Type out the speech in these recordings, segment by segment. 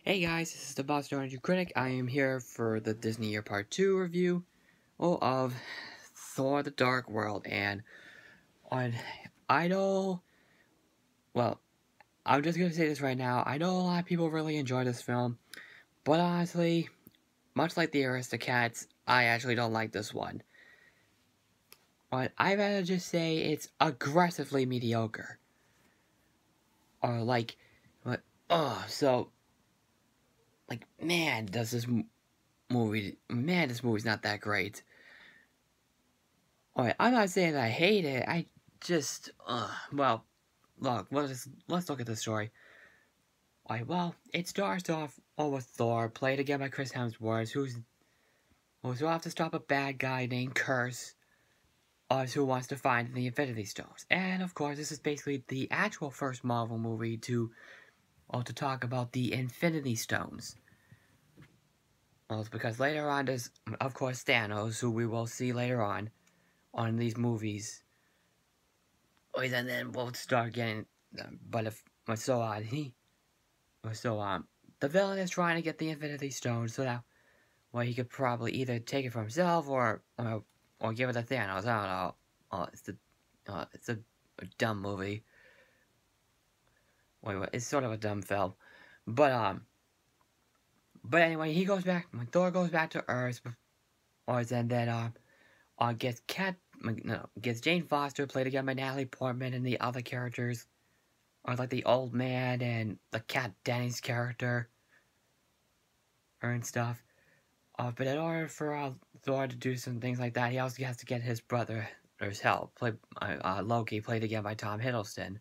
Hey guys, this is the Bostonian Critic. I am here for the Disney Year Part 2 review of Thor the Dark World. And on Idol, well, I'm just gonna say this right now. I know a lot of people really enjoy this film, but honestly, much like the Aristocats, I actually don't like this one. But I'd rather just say it's aggressively mediocre. Or like, man, this movie's not that great. Alright, I'm not saying that I hate it, I just, well, look, let's look at the story. Alright, well, it starts off with Thor, played again by Chris Hemsworth, who's off to stop a bad guy named Curse, who wants to find the Infinity Stones. And, of course, this is basically the actual first Marvel movie to talk about the Infinity Stones. Well, it's because later on there's, of course, Thanos, who we will see later on these movies. And then we'll start getting, the villain is trying to get the Infinity Stones so that, he could probably either take it for himself or give it to Thanos. I don't know. It's a dumb movie. It's sort of a dumb film, but anyway, he goes back. When Thor goes back to Earth, and then gets Jane Foster, played again by Natalie Portman, and the other characters are like the old man and the Cat Denny's character and stuff. But in order for Thor to do some things like that, he also has to get his brother's help, played Loki, played again by Tom Hiddleston.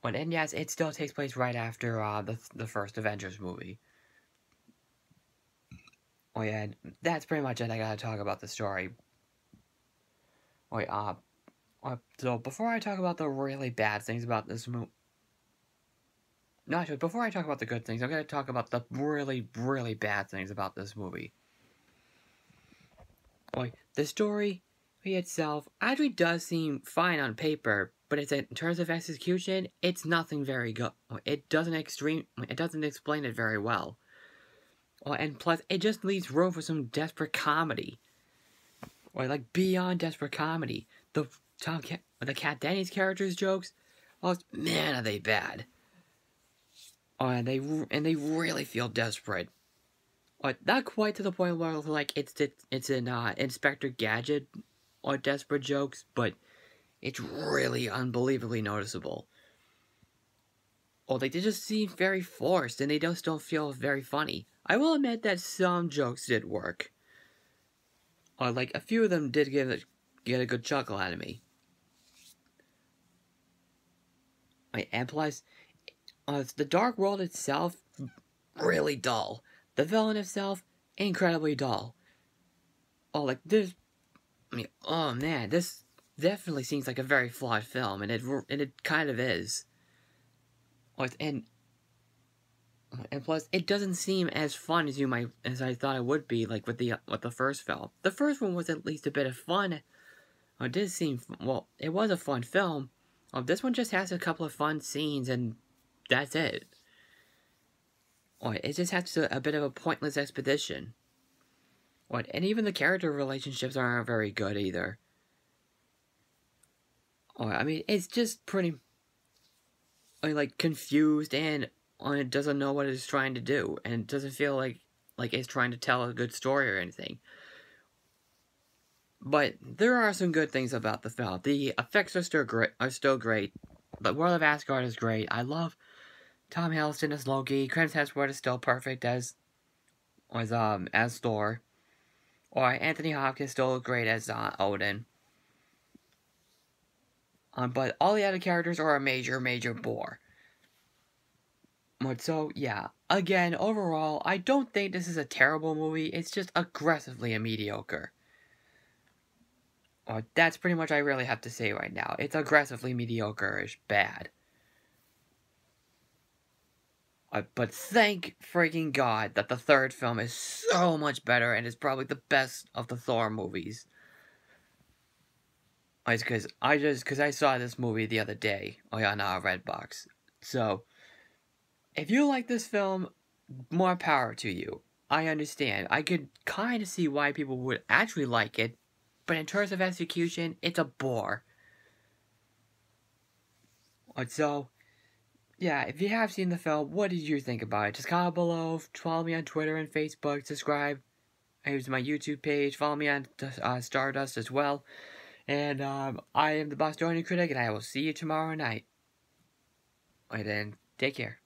And yes, it still takes place right after the first Avengers movie. And that's pretty much it. I gotta talk about the story. So before I talk about the really bad things about this movie, before I talk about the good things, I'm gonna talk about the really, really bad things about this movie. The story itself actually does seem fine on paper, but in terms of execution, it's nothing very good. It doesn't explain it very well. And plus, it just leaves room for some desperate comedy. Like beyond desperate comedy. The Cat Denny's character's jokes, man, are they bad. And they really feel desperate. Not quite to the point where it's an Inspector Gadget or desperate jokes, but it's really unbelievably noticeable. They just seem very forced, and they just don't feel very funny. I will admit that some jokes did work. A few of them did get a good chuckle out of me. And plus, the Dark World itself, really dull. The villain itself, incredibly dull. This definitely seems like a very flawed film, and it kind of is. And plus, it doesn't seem as fun as I thought it would be, with the first film. The first one was at least a bit of fun. It did seem, it was a fun film. This one just has a couple of fun scenes, and that's it. It just has a bit of a pointless expedition. And even the character relationships aren't very good either. It's just pretty, confused, and it doesn't know what it's trying to do, and it doesn't feel like it's trying to tell a good story or anything. But there are some good things about the film. The effects are still great. The World of Asgard is great. I love Tom Hiddleston as Loki. Chris Hemsworth is still perfect as Thor. Or Anthony Hopkins still great as Odin. But all the other characters are a major bore. So, yeah. Again, overall, I don't think this is a terrible movie. It's just aggressively mediocre. That's pretty much I really have to say right now. It's aggressively mediocre-ish bad. But thank freaking God that the third film is so much better and is probably the best of the Thor movies. Because I saw this movie the other day on Redbox. So, if you like this film, more power to you. I understand. I could kind of see why people would actually like it, but in terms of execution, it's a bore. So, yeah, if you have seen the film, what did you think about it? Just comment below, follow me on Twitter and Facebook, subscribe. I use my YouTube page, follow me on Stardust as well. And I am the Bostonian Critic, and I will see you tomorrow night. And then, take care.